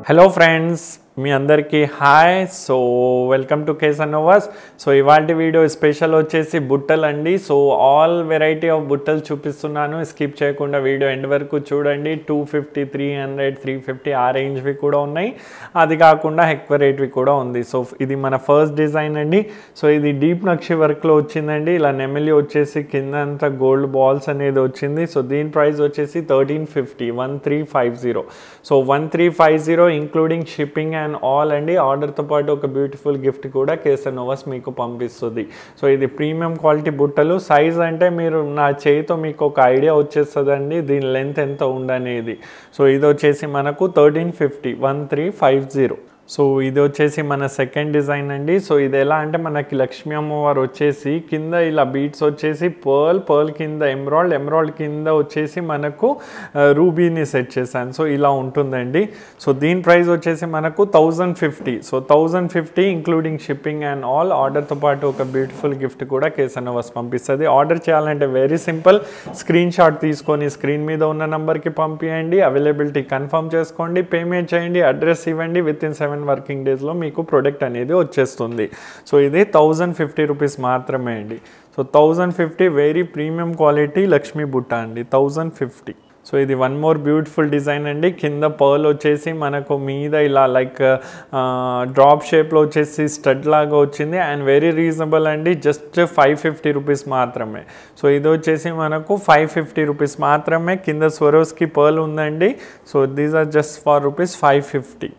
Hello friends, మీ అందరికీ hi. So welcome to కేసన్ నోవాస్. సో ఇవాల్టి వీడియో స్పెషల్ వచ్చేసి బుట్టలు అండి. సో ఆల్ వెరైటీ ఆఫ్ బుట్టలు చూపిస్తున్నాను, స్కిప్ చేయకుండా వీడియో ఎండ్ వరకు చూడండి. 250, 300, 350 ఆ రేంజ్వి కూడా ఉన్నాయి, అది కాకుండా ఎక్కువ రేట్వి కూడా ఉంది. సో ఇది మన ఫస్ట్ డిజైన్ అండి. సో ఇది డీప్ నక్షి వర్క్లో వచ్చిందండి. ఇలా నెమలి వచ్చేసి కింద అంతా గోల్డ్ బాల్స్ అనేది వచ్చింది. సో దీని ప్రైస్ వచ్చేసి 1350, 1350. So 1350 including shipping and all అండి. ఆర్డర్తో పాటు ఒక బ్యూటిఫుల్ గిఫ్ట్ కూడా కేసన్ నోవాస్ మీకు పంపిస్తుంది. సో ఇది ప్రీమియం క్వాలిటీ బుట్టలు. సైజ్ అంటే మీరు నా చేయితో మీకు ఒక ఐడియా వచ్చేస్తుందండి దీని లెంత్ ఎంత ఉండనేది. సో ఇది వచ్చేసి మనకు 1350, 1350. సో ఇది వచ్చేసి మన సెకండ్ డిజైన్ అండి. సో ఇది ఎలా అంటే మనకి లక్ష్మీ అమ్మవారు వచ్చేసి కింద ఇలా బీట్స్ వచ్చేసి పర్ల్ కింద ఎమరాల్డ్ కింద వచ్చేసి మనకు రూబీని సెట్ చేశాను. సో ఇలా ఉంటుందండి. సో దీని ప్రైస్ వచ్చేసి మనకు 1050. So 1050 including shipping and all. ఆర్డర్తో పాటు ఒక బ్యూటిఫుల్ గిఫ్ట్ కూడా కేసన్ నోవాస్ పంపిస్తుంది. ఆర్డర్ చేయాలంటే వెరీ సింపుల్, స్క్రీన్ షాట్ తీసుకొని స్క్రీన్ మీద ఉన్న నెంబర్కి పంపించండి, అవైలబిలిటీ కన్ఫర్మ్ చేసుకోండి, పేమెంట్ చేయండి, అడ్రస్ ఇవ్వండి. విత్ ఇన్ 7 వర్కింగ్ డేస్లో మీకు ప్రొడక్ట్ అనేది వచ్చేస్తుంది. సో ఇది 1050 రూపీస్ మాత్రమే అండి. So 1050 very premium quality Lakshmi బుట్ట అండి, 1050. సో ఇది వన్ మోర్ బ్యూటిఫుల్ డిజైన్ అండి. కింద పర్ల్ వచ్చేసి మనకు మీద ఇలా లైక్ డ్రాప్ షేప్లో వచ్చేసి స్టడ్ లాగా వచ్చింది అండ్ వెరీ రీజనబుల్ అండి, జస్ట్ 550 రూపీస్ మాత్రమే. సో ఇది వచ్చేసి మనకు 550 రూపీస్ మాత్రమే. కింద స్వరోస్కి పర్ల్ ఉందండి. So these are just for rupees 550.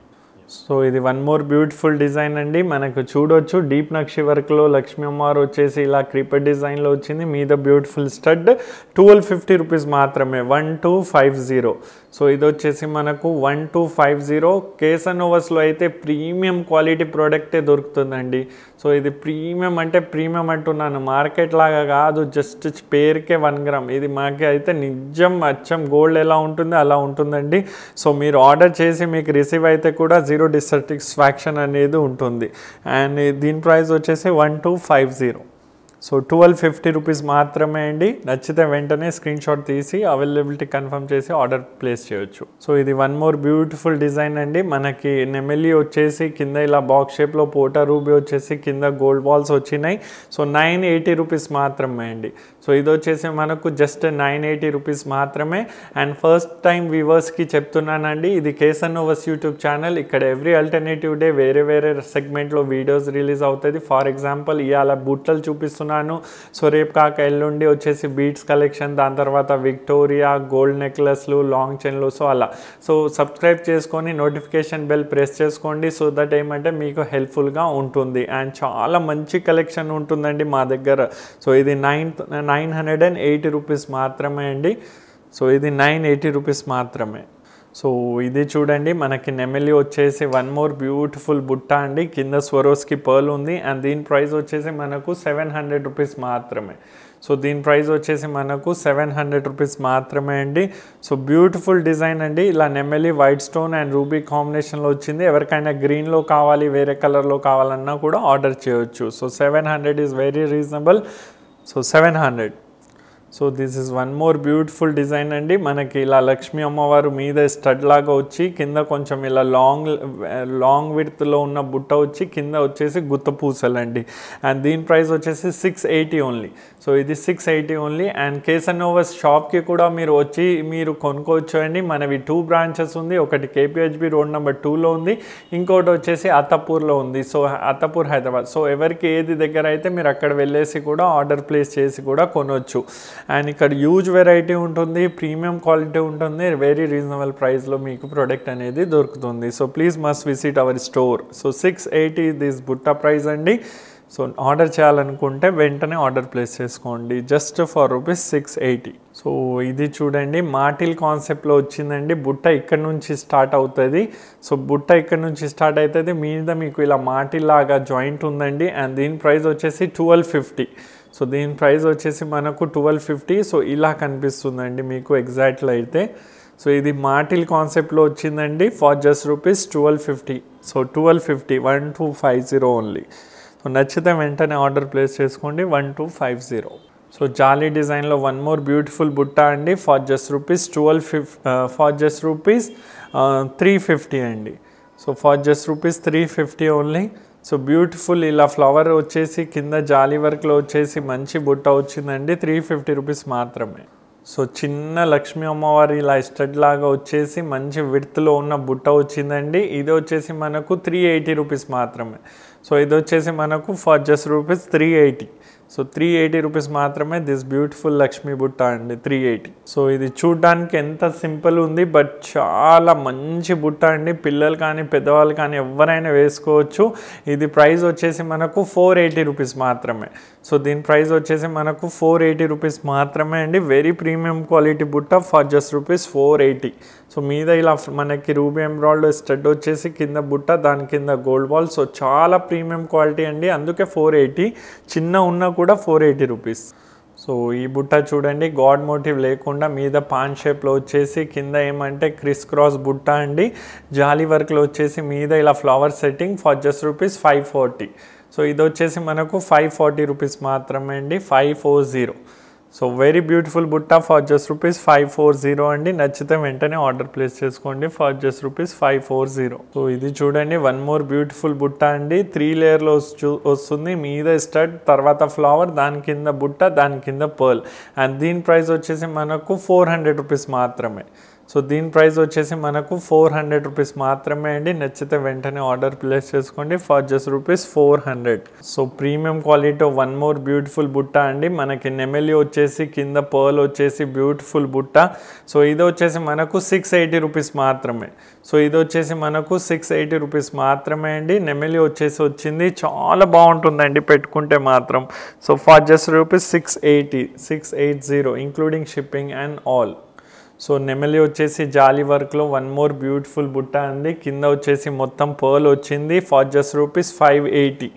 So ఇది వన్ మోర్ బ్యూటిఫుల్ డిజైన్ అండి. మనకు చూడొచ్చు డీప్ నక్షి వర్క్లో లక్ష్మీ అమ్మవారు వచ్చేసి ఇలా క్రీపర్ డిజైన్లో వచ్చింది, మీద బ్యూటిఫుల్ స్టడ్. 1250 రూపీస్ మాత్రమే, 1250. సో ఇది వచ్చేసి మనకు 1250. కేసన్ నోవాస్లో అయితే ప్రీమియం క్వాలిటీ ప్రోడక్టే దొరుకుతుందండి. సో ఇది ప్రీమియం అంటే ప్రీమియం అంటున్నాను, మార్కెట్ లాగా కాదు, జస్ట్ పేరుకే 1 గ్రామ్. ఇది మాకు అయితే నిజం అచ్చం గోల్డ్ ఎలా ఉంటుందో అలా ఉంటుందండి. సో మీరు ఆర్డర్ చేసి మీకు రిసీవ్ అయితే కూడా జీరో డిస్సాటిస్ఫాక్షన్ అనేది ఉంటుంది. అండ్ దీని ప్రైస్ వచ్చేసి 1250. సో 1250 రూపీస్ మాత్రమే అండి. నచ్చితే వెంటనే స్క్రీన్ షాట్ తీసి అవైలబిలిటీ కన్ఫర్మ్ చేసి ఆర్డర్ ప్లేస్ చేయొచ్చు. సో ఇది వన్ మోర్ బ్యూటిఫుల్ డిజైన్ అండి. మనకి నెమలి వచ్చేసి కింద ఇలా బాక్స్ షేప్లో పోటా రూబీ వచ్చేసి కింద గోల్డ్ బాల్స్ వచ్చినాయి. సో 980 రూపీస్ మాత్రమే అండి. సో ఇది వచ్చేసి మనకు జస్ట్ 980 రూపీస్ మాత్రమే. అండ్ ఫస్ట్ టైం వ్యూవర్స్కి చెప్తున్నానండి, ఇది కేసన్ నోవాస్ యూట్యూబ్ ఛానల్. ఇక్కడ ఎవ్రీ ఆల్టర్నేటివ్ డే వేరే సెగ్మెంట్లో వీడియోస్ రిలీజ్ అవుతుంది. ఫర్ ఎగ్జాంపుల్ ఇవాళ బుట్టలు చూపిస్తున్నాను. సో రేపు కాక ఎల్లుండి వచ్చేసి బీట్స్ కలెక్షన్, దాని తర్వాత విక్టోరియా గోల్డ్ నెక్లెస్లు, లాంగ్ చైన్లు. సో అలా సో సబ్స్క్రైబ్ చేసుకొని నోటిఫికేషన్ బెల్ ప్రెస్ చేసుకోండి. సో దట్ ఏమంటే మీకు హెల్ప్ఫుల్గా ఉంటుంది. అండ్ చాలా మంచి కలెక్షన్ ఉంటుందండి మా దగ్గర. సో ఇది 980 రూపీస్ మాత్రమే అండి. సో ఇది 980 రూపీస్ మాత్రమే. సో ఇది చూడండి మనకి నెమలి వచ్చేసి వన్ మోర్ బ్యూటిఫుల్ బుట్ట అండి. కింద స్వరోస్కి పర్ల్ ఉంది అండ్ దీని ప్రైస్ వచ్చేసి మనకు 700 రూపీస్ మాత్రమే. సో దీని ప్రైస్ వచ్చేసి మనకు 700 రూపీస్ మాత్రమే అండి. సో బ్యూటిఫుల్ డిజైన్ అండి. ఇలా నెమలి వైట్ స్టోన్ అండ్ రూబీ కాంబినేషన్లో వచ్చింది. ఎవరికైనా గ్రీన్లో కావాలి, వేరే కలర్లో కావాలన్నా కూడా ఆర్డర్ చేయొచ్చు. So 700 is very reasonable. So 700. So this is one more beautiful design అండి. మనకి ఇలా లక్ష్మీ అమ్మవారు మీద స్టడ్ లాగా వచ్చి కింద కొంచెం ఇలా లాంగ్ విడ్త్లో ఉన్న బుట్ట వచ్చి కింద వచ్చేసి గుత్త పూసలు అండి. అండ్ దీని ప్రైస్ వచ్చేసి 680 ఓన్లీ. సో ఇది 680 ఓన్లీ. అండ్ కేసన్ నోవాస్ షాప్కి కూడా మీరు వచ్చి మీరు కొనుక్కోవచ్చు అండి. మనవి 2 బ్రాంచెస్ ఉంది. ఒకటి KPHB రోడ్ నెంబర్ 2లో ఉంది, ఇంకోటి వచ్చేసి అత్తపూర్లో ఉంది. సో అత్తపూర్ హైదరాబాద్. సో ఎవరికి ఏది దగ్గర అయితే మీరు అక్కడ వెళ్ళేసి కూడా ఆర్డర్ ప్లేస్ చేసి కూడా కొనవచ్చు. అండ్ ఇక్కడ హ్యూజ్ వెరైటీ ఉంటుంది, ప్రీమియం క్వాలిటీ ఉంటుంది, వెరీ రీజనబుల్ ప్రైస్లో మీకు ప్రోడక్ట్ అనేది దొరుకుతుంది. So please must visit our store. So 680 this బుట్ట ప్రైస్ అండి. సో ఆర్డర్ చేయాలనుకుంటే వెంటనే ఆర్డర్ ప్లేస్ చేసుకోండి, జస్ట్ ఫర్ రూపీస్ 680. సో ఇది చూడండి మాటిల్ కాన్సెప్ట్లో వచ్చిందండి. బుట్ట ఇక్కడ నుంచి స్టార్ట్ అవుతుంది. సో బుట్ట ఇక్కడ నుంచి స్టార్ట్ అవుతుంది, మీద మీకు ఇలా మాటిల్ లాగా జాయింట్ ఉందండి. అండ్ దీని ప్రైస్ వచ్చేసి 1250. సో దీని ప్రైస్ వచ్చేసి మనకు 1250. సో ఇలా కనిపిస్తుందండి మీకు ఎగ్జాక్ట్లో అయితే. సో ఇది మాటిల్ కాన్సెప్ట్లో వచ్చిందండి for just rupees 1250. So 1250, 1250 only. So నచ్చితే వెంటనే ఆర్డర్ ప్లేస్ చేసుకోండి, 1250. సో జాలీ డిజైన్లో వన్ మోర్ బ్యూటిఫుల్ బుట్ట అండి ఫర్ జస్ట్ రూపీస్ 350 అండి. So for just rupees 350 only. So beautiful ఇలా ఫ్లవర్ వచ్చేసి కింద జాలీ వర్క్లో వచ్చేసి మంచి బుట్ట వచ్చిందండి. 350 రూపీస్ మాత్రమే. సో చిన్న లక్ష్మీ అమ్మవారి ఇలా స్టడ్ లాగా వచ్చేసి మంచి విడ్త్లో ఉన్న బుట్ట వచ్చిందండి. ఇది వచ్చేసి మనకు 380 రూపీస్ మాత్రమే. సో ఇది వచ్చేసి మనకు for just rupees 380. So 380 rupees మాత్రమే దిస్ బ్యూటిఫుల్ లక్ష్మీ బుట్ట అండి, 380. సో ఇది చూడడానికి ఎంత సింపుల్ ఉంది, బట్ చాలా మంచి బుట్ట అండి. పిల్లలు కానీ పెద్దవాళ్ళు కానీ ఎవరైనా వేసుకోవచ్చు. ఇది ప్రైస్ వచ్చేసి మనకు 480 రూపీస్ మాత్రమే. సో దీని ప్రైస్ వచ్చేసి మనకు 480 రూపీస్ మాత్రమే అండి. వెరీ ప్రీమియం క్వాలిటీ బుట్ట ఫర్ జస్ట్ రూపీస్ 480. సో మీద ఇలా మనకి రూబీ ఎంబ్రాయిడ్ స్టడ్ వచ్చేసి కింద బుట్ట, దాని కింద గోల్డ్ బాల్. సో చాలా ప్రీమియం క్వాలిటీ అండి, అందుకే 480. చిన్న ఉన్న కూడా 480 రూపీస్. సో ఈ బుట్ట చూడండి, గాడ్ మోటివ్ లేకుండా మీద పాన్ షేప్లో వచ్చేసి కింద ఏమంటే క్రిస్ క్రాస్ బుట్ట అండి. జాలీ వర్క్లో వచ్చేసి మీద ఇలా flower setting for just rupees 540. So ఇది వచ్చేసి మనకు 540 రూపీస్ మాత్రమే అండి, 540. సో వెరీ బ్యూటిఫుల్ బుట్ట ఫర్ జస్ట్ రూపీస్ 540 అండి. నచ్చితే వెంటనే ఆర్డర్ ప్లేస్ చేసుకోండి ఫర్ జస్ట్ రూపీస్ 540. సో ఇది చూడండి, వన్ మోర్ బ్యూటిఫుల్ బుట్ట అండి. 3 లేయర్లో వస్తుంది. మీద స్టడ్, తర్వాత ఫ్లవర్, దాని కింద బుట్ట, దాని కింద పర్ల్. అండ్ దీని ప్రైస్ వచ్చేసి మనకు 400 రూపీస్ మాత్రమే. సో దీని ప్రైస్ వచ్చేసి మనకు 400 రూపీస్ మాత్రమే అండి. నచ్చితే వెంటనే ఆర్డర్ ప్లేస్ చేసుకోండి for just rupees 400. So premium quality one more beautiful బుట్ట అండి. మనకి నెమలి వచ్చేసి కింద పర్ల్ వచ్చేసి బ్యూటిఫుల్ బుట్ట. సో ఇది వచ్చేసి మనకు 680 రూపీస్ మాత్రమే. సో ఇది వచ్చేసి మనకు 680 రూపీస్ మాత్రమే అండి. నెమలి వచ్చేసి వచ్చింది, చాలా బాగుంటుందండి పెట్టుకుంటే మాత్రం. So for just rupees 680 including shipping and all. So నెమలి వచ్చేసి జాలీ వర్క్లో వన్ మోర్ బ్యూటిఫుల్ బుట్ట అండి. కింద వచ్చేసి మొత్తం పర్ల్ వచ్చింది ఫర్ జస్ట్ రూపీస్ 580.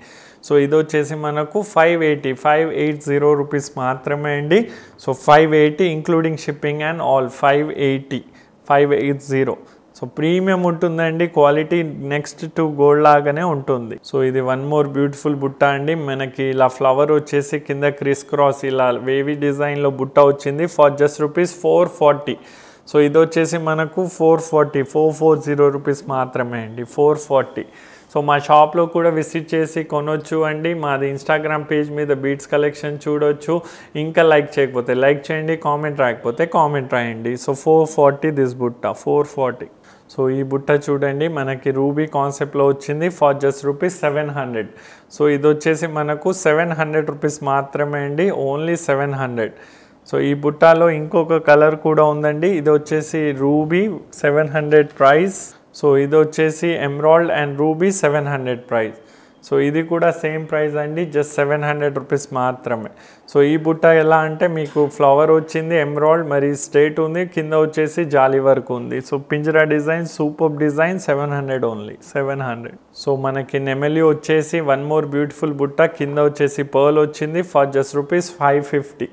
సో ఇది వచ్చేసి మనకు 580 రూపీస్ మాత్రమే అండి. So 580 including shipping and all, 580. So premium ఉంటుందండి, క్వాలిటీ నెక్స్ట్ టు గోల్డ్ లాగానే ఉంటుంది. సో ఇది వన్ మోర్ బ్యూటిఫుల్ బుట్ట అండి. మనకి ఇలా ఫ్లవర్ వచ్చేసి కింద క్రిస్ క్రాస్ ఇలా వేవీ డిజైన్లో బుట్ట వచ్చింది ఫర్ జస్ట్ రూపీస్ 440. సో ఇది వచ్చేసి మనకు 440 రూపీస్ మాత్రమే అండి, 440. సో మా షాప్లో కూడా విజిట్ చేసి కొనొచ్చు అండి. మాది ఇన్స్టాగ్రామ్ పేజ్ మీద బీట్స్ కలెక్షన్ చూడొచ్చు. ఇంకా లైక్ చేయకపోతే లైక్ చేయండి, కామెంట్ రాయకపోతే కామెంట్ రాయండి. సో 440 దిస్ బుట్ట, 440. సో ఈ బుట్ట చూడండి, మనకి రూబీ కాన్సెప్ట్లో వచ్చింది ఫర్ జస్ట్ రూపీస్ 700. సో ఇది వచ్చేసి మనకు 700 రూపీస్ మాత్రమే అండి, ఓన్లీ 700. సో ఈ బుట్టలో ఇంకొక కలర్ కూడా ఉందండి. ఇది వచ్చేసి రూబీ 700 ప్రైస్. సో ఇది వచ్చేసి emerald and ruby 700 price. So ఇది కూడా సేమ్ ప్రైస్ అండి, జస్ట్ 700 రూపీస్ మాత్రమే. సో ఈ బుట్ట ఎలా అంటే మీకు ఫ్లవర్ వచ్చింది, ఎమరాల్డ్ మరి స్ట్రేట్ ఉంది, కింద వచ్చేసి జాలీ వర్క్ ఉంది. సో పింజరా design, super design, 700 only, 700. So మనకి నెమలి వచ్చేసి వన్ మోర్ బ్యూటిఫుల్ బుట్ట, కింద వచ్చేసి పర్ల్ వచ్చింది ఫర్ జస్ట్ రూపీస్ 550.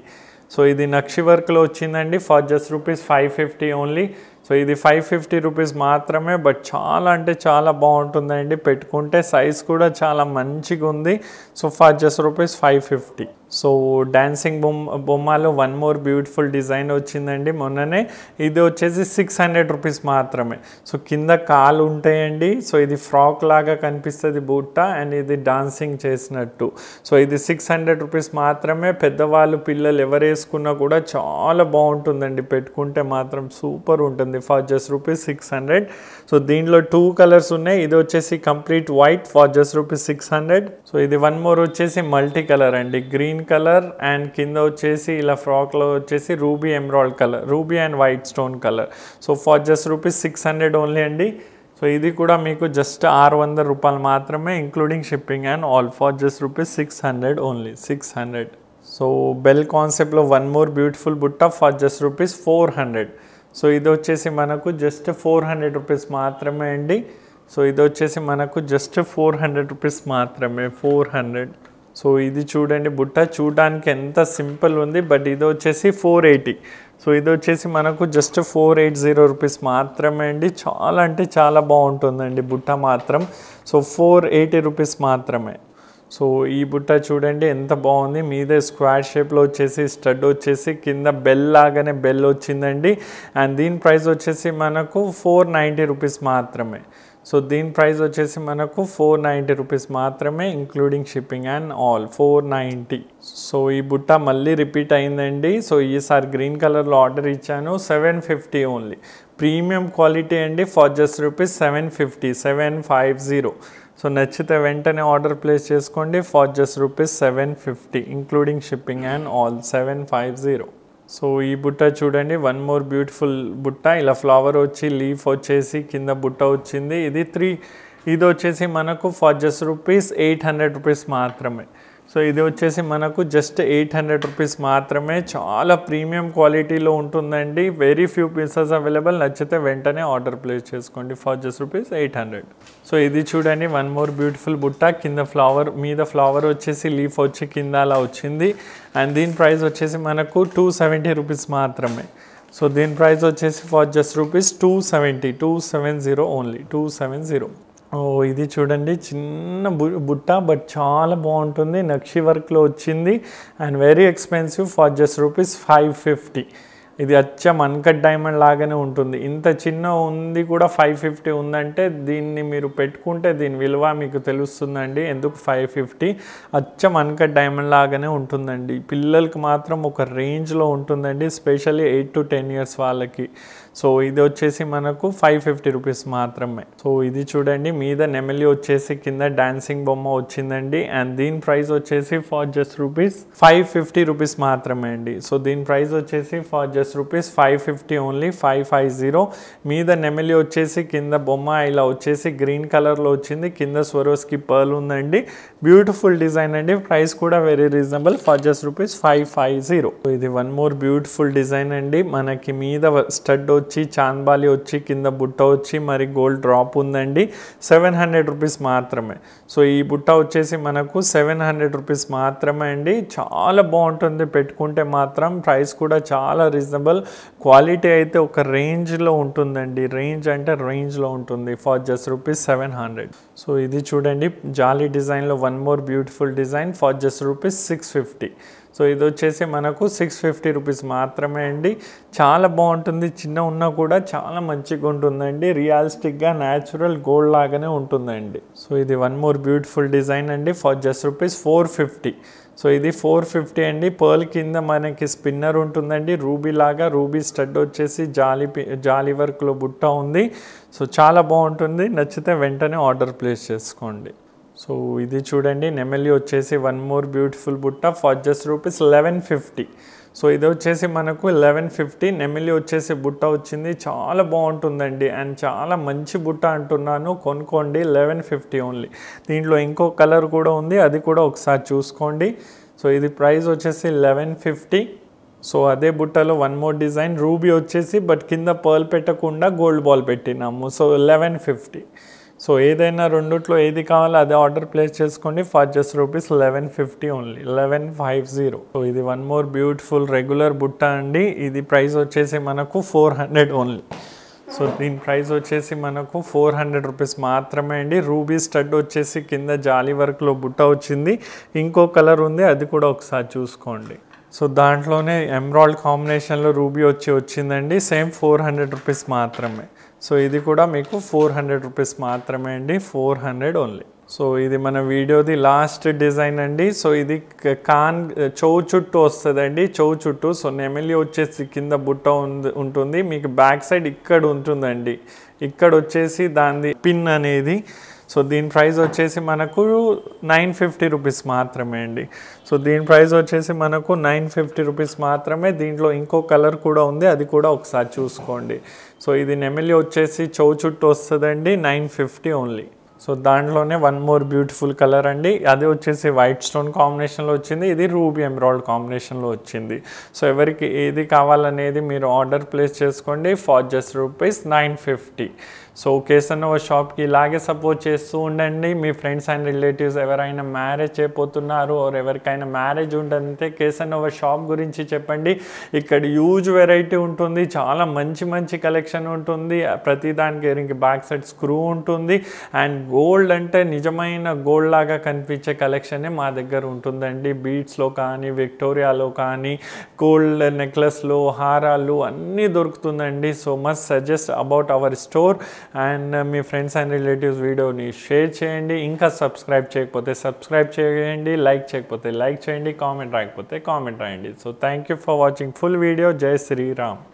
సో ఇది నక్షి వర్క్లో వచ్చిందండి for just rupees 550 only. So ఇది 550 రూపీస్ మాత్రమే, బట్ చాలా అంటే చాలా బాగుంటుందండి పెట్టుకుంటే. సైజ్ కూడా చాలా మంచిగా ఉంది. So for just rupees 550. So dancing బొమ్మలో వన్ మోర్ బ్యూటిఫుల్ డిజైన్ వచ్చిందండి మొన్ననే. ఇది వచ్చేసి 600 రూపీస్ మాత్రమే. సో కింద కాలు ఉంటాయండి. సో ఇది ఫ్రాక్ లాగా కనిపిస్తుంది బుట్ట, అండ్ ఇది డాన్సింగ్ చేసినట్టు. సో ఇది 600 రూపీస్ మాత్రమే. పెద్దవాళ్ళు పిల్లలు ఎవరు వేసుకున్నా కూడా చాలా బాగుంటుందండి పెట్టుకుంటే మాత్రం, సూపర్ ఉంటుంది ఫర్ జస్ట్ రూపీస్ 600. సో దీంట్లో 2 కలర్స్ ఉన్నాయి. ఇది వచ్చేసి complete white for just rupees 600. So ఇది వన్ మోర్ వచ్చేసి మల్టీ కలర్ అండి, గ్రీన్ కలర్ అండ్ కింద వచ్చేసి ఇలా ఫ్రాక్లో వచ్చేసి ruby emerald colour, ruby and white stone colour. So for just rupees 600 only అండి. సో ఇది కూడా మీకు జస్ట్ 600 రూపాయలు మాత్రమే including shipping and all, for just rupees 600 only, 600. So bell కాన్సెప్ట్లో వన్ మోర్ బ్యూటిఫుల్ బుట్ట ఫర్ జస్ట్ రూపీస్ 400. సో ఇది వచ్చేసి మనకు జస్ట్ 400 రూపీస్ మాత్రమే అండి. సో ఇది వచ్చేసి మనకు జస్ట్ 400 రూపీస్ మాత్రమే, 400. సో ఇది చూడండి బుట్ట, చూడడానికి ఎంత సింపుల్ ఉంది, బట్ ఇది వచ్చేసి 480. సో ఇది వచ్చేసి మనకు జస్ట్ 480 రూపీస్ మాత్రమే అండి. చాలా అంటే చాలా బాగుంటుందండి బుట్ట మాత్రం. సో 480 రూపీస్ మాత్రమే. సో ఈ బుట్ట చూడండి ఎంత బాగుంది, మీద స్క్వేర్ షేప్లో వచ్చేసి స్టడ్ వచ్చేసి కింద బెల్ లాగానే బెల్ వచ్చిందండి. అండ్ దీని ప్రైస్ వచ్చేసి మనకు 490 రూపీస్ మాత్రమే. సో దీని ప్రైస్ వచ్చేసి మనకు 490 రూపీస్ మాత్రమే including shipping and all 490. So ఈ బుట్ట మళ్ళీ రిపీట్ అయిందండి. సో ఈసారి గ్రీన్ కలర్లో ఆర్డర్ ఇచ్చాను. 750 ఓన్లీ, ప్రీమియం క్వాలిటీ అండి. For just rupees 750. సో నచ్చితే వెంటనే ఆర్డర్ ప్లేస్ చేసుకోండి. For just rupees 750 including shipping and all 750. So ఈ బుట్ట చూడండి, వన్ మోర్ బ్యూటిఫుల్ బుట్ట. ఇలా ఫ్లవర్ వచ్చి లీఫ్ వచ్చేసి కింద బుట్ట వచ్చింది. ఇది వచ్చేసి మనకు ఫర్ జస్ట్ రూపీస్ 800 రూపీస్ మాత్రమే. సో ఇది వచ్చేసి మనకు జస్ట్ 800 రూపీస్ మాత్రమే. చాలా ప్రీమియం క్వాలిటీలో ఉంటుందండి. Very few pieces available. నచ్చితే వెంటనే ఆర్డర్ ప్లేస్ చేసుకోండి. For just rupees 800. సో ఇది చూడండి, వన్ మోర్ బ్యూటిఫుల్ బుట్ట. కింద ఫ్లవర్, మీద ఫ్లవర్ వచ్చేసి లీఫ్ వచ్చి కింద అలా వచ్చింది. అండ్ దీని ప్రైస్ వచ్చేసి మనకు 270 రూపీస్ మాత్రమే. సో దీని ప్రైస్ వచ్చేసి ఫర్ జస్ట్ రూపీస్ 270 ఓన్లీ, 270. ఇది చూడండి, చిన్న బుట్ట బట్ చాలా బాగుంటుంది. నక్షి వర్క్లో వచ్చింది and very expensive. For just rupees 550. ఇది అచ్చం అన్కట్ డైమండ్ లాగానే ఉంటుంది. ఇంత చిన్న ఉంది కూడా 550 ఉందంటే దీన్ని మీరు పెట్టుకుంటే దీని విలువ మీకు తెలుస్తుందండి. ఎందుకు 550? అచ్చం అన్కట్ డైమండ్ లాగానే ఉంటుందండి. పిల్లలకి మాత్రం ఒక రేంజ్లో ఉంటుందండి, స్పెషల్లీ 8 to 10 ఇయర్స్ వాళ్ళకి. సో ఇది వచ్చేసి మనకు 550 రూపీస్ మాత్రమే. సో ఇది చూడండి, మీద నెమలి వచ్చేసి కింద డాన్సింగ్ బొమ్మ వచ్చిందండి. అండ్ దీని ప్రైస్ వచ్చేసి ఫర్ జస్ట్ రూపీస్ 550 రూపీస్ మాత్రమే అండి. సో దీని ప్రైస్ వచ్చేసి ఫర్ జస్ట్ రూపీస్ 550 ఓన్లీ, 550. మీద నెమలి వచ్చేసి కింద బొమ్మ ఇలా వచ్చేసి గ్రీన్ కలర్లో వచ్చింది. కింద స్వరోస్కి పర్ల్ ఉందండి. బ్యూటిఫుల్ డిజైన్ అండి. ప్రైస్ కూడా very reasonable, for just rupees 550. ఇది వన్ మోర్ బ్యూటిఫుల్ డిజైన్ అండి. మనకి మీద స్టడ్ వచ్చి చాంద్బాలి వచ్చి కింద బుట్ట వచ్చి మరి గోల్డ్ డ్రాప్ ఉందండి. 700 రూపీస్ మాత్రమే. సో ఈ బుట్ట వచ్చేసి మనకు 700 రూపీస్ మాత్రమే అండి. చాలా బాగుంటుంది పెట్టుకుంటే మాత్రం. ప్రైస్ కూడా చాలా రీజనబుల్. క్వాలిటీ అయితే ఒక రేంజ్లో ఉంటుందండి. రేంజ్ అంటే రేంజ్లో ఉంటుంది. For just rupees 700. సో ఇది చూడండి, జాలీ డిజైన్లో one more beautiful design. For just rupees 650. So ఇది వచ్చేసి మనకు 650 రూపీస్ మాత్రమే అండి. చాలా బాగుంటుంది. చిన్న ఉన్నా కూడా చాలా మంచిగా ఉంటుందండి. రియలిస్టిక్గా న్యాచురల్ గోల్డ్ లాగానే ఉంటుందండి. సో ఇది వన్ మోర్ బ్యూటిఫుల్ డిజైన్ అండి. For just rupees 450. సో ఇది 450 అండి. పర్ల్ కింద మనకి స్పిన్నర్ ఉంటుందండి. రూబీ లాగా, రూబీ స్టడ్ వచ్చేసి జాలీ వర్క్లో బుట్ట ఉంది. సో చాలా బాగుంటుంది. నచ్చితే వెంటనే ఆర్డర్ ప్లేస్ చేసుకోండి. సో ఇది చూడండి, నెమలి వచ్చేసి వన్ మోర్ బ్యూటిఫుల్ బుట్ట. For just rupees 1150. సో ఇది వచ్చేసి మనకు 1150. నెమలి వచ్చేసి బుట్ట వచ్చింది. చాలా బాగుంటుందండి అండ్ చాలా మంచి బుట్ట అంటున్నాను, కొనుక్కోండి. 1150 ఓన్లీ. దీంట్లో ఇంకో కలర్ కూడా ఉంది, అది కూడా ఒకసారి చూసుకోండి. సో ఇది ప్రైస్ వచ్చేసి 1150. సో అదే బుట్టలో వన్ మోర్ డిజైన్, రూబీ వచ్చేసి బట్ కింద పర్ల్ పెట్టకుండా గోల్డ్ బాల్ పెట్టినాము. సో 1150. సో ఏదైనా రెండిట్లో ఏది కావాలో అదే ఆర్డర్ ప్లేస్ చేసుకోండి. For just rupees 1150 only, 1150. So ఇది వన్ మోర్ బ్యూటిఫుల్ రెగ్యులర్ బుట్ట అండి. ఇది ప్రైస్ వచ్చేసి మనకు 400 ఓన్లీ. సో దీని ప్రైస్ వచ్చేసి మనకు 400 రూపీస్ మాత్రమే అండి. రూబీ స్టడ్ వచ్చేసి కింద జాలీ వర్క్లో బుట్ట వచ్చింది. ఇంకో కలర్ ఉంది, అది కూడా ఒకసారి చూసుకోండి. సో దాంట్లోనే ఎమరాల్డ్ కాంబినేషన్లో రూబీ వచ్చిందండి. సేమ్ 400 రూపీస్ మాత్రమే. సో ఇది కూడా మీకు 400 రూపీస్ మాత్రమే అండి, 400 ఓన్లీ. సో ఇది మన వీడియోది లాస్ట్ డిజైన్ అండి. సో ఇది చెవు చుట్టూ వస్తుందండి, చెవు చుట్టూ. సో నెమలి వచ్చేసి కింద బుట్ట ఉంటుంది. మీకు బ్యాక్ సైడ్ ఇక్కడ ఉంటుందండి. ఇక్కడ వచ్చేసి దాని పిన్ అనేది. సో దీని ప్రైస్ వచ్చేసి మనకు 950 రూపీస్ మాత్రమే అండి. సో దీని ప్రైస్ వచ్చేసి మనకు 950 రూపీస్ మాత్రమే. దీంట్లో ఇంకో కలర్ కూడా ఉంది, అది కూడా ఒకసారి చూసుకోండి. సో ఇది నెమలి వచ్చేసి చెవు చుట్టూ వస్తుందండి, 950 ఓన్లీ. సో దాంట్లోనే వన్ మోర్ బ్యూటిఫుల్ కలర్ అండి. అది వచ్చేసి వైట్ స్టోన్ కాంబినేషన్లో వచ్చింది. ఇది రూబీ ఎమరాల్డ్ కాంబినేషన్లో వచ్చింది. సో ఎవరికి ఏది కావాలనేది మీరు ఆర్డర్ ప్లేస్ చేసుకోండి. For just rupees 950. సో కేసన్నోవా షాప్కి ఇలాగే సపోర్ట్ చేస్తూ ఉండండి. మీ ఫ్రెండ్స్ అండ్ రిలేటివ్స్ ఎవరైనా మ్యారేజ్ చేయబోతున్నారు ఆర్ ఎవరికైనా మ్యారేజ్ ఉంటుందంటే కేసన్నోవా షాప్ గురించి చెప్పండి. ఇక్కడ హ్యూజ్ వెరైటీ ఉంటుంది, చాలా మంచి కలెక్షన్ ఉంటుంది. ప్రతి దానికి బ్యాక్ సైడ్ స్క్రూ ఉంటుంది అండ్ గోల్డ్ అంటే నిజమైన గోల్డ్ లాగా కనిపించే కలెక్షనే మా దగ్గర ఉంటుందండి. బీడ్స్లో కానీ, విక్టోరియాలో కానీ, గోల్డ్ నెక్లెస్లు, హారాలు అన్నీ దొరుకుతుందండి. So must suggest about our store. And me friends and relatives వీడియోని షేర్ చేయండి. ఇంకా సబ్స్క్రైబ్ చేయకపోతే సబ్స్క్రైబ్ చేయండి, లైక్ చేయకపోతే లైక్ చేయండి, కామెంట్ రాయకపోతే కామెంట్ రాయండి. So thank you for watching full video. జై శ్రీరామ్.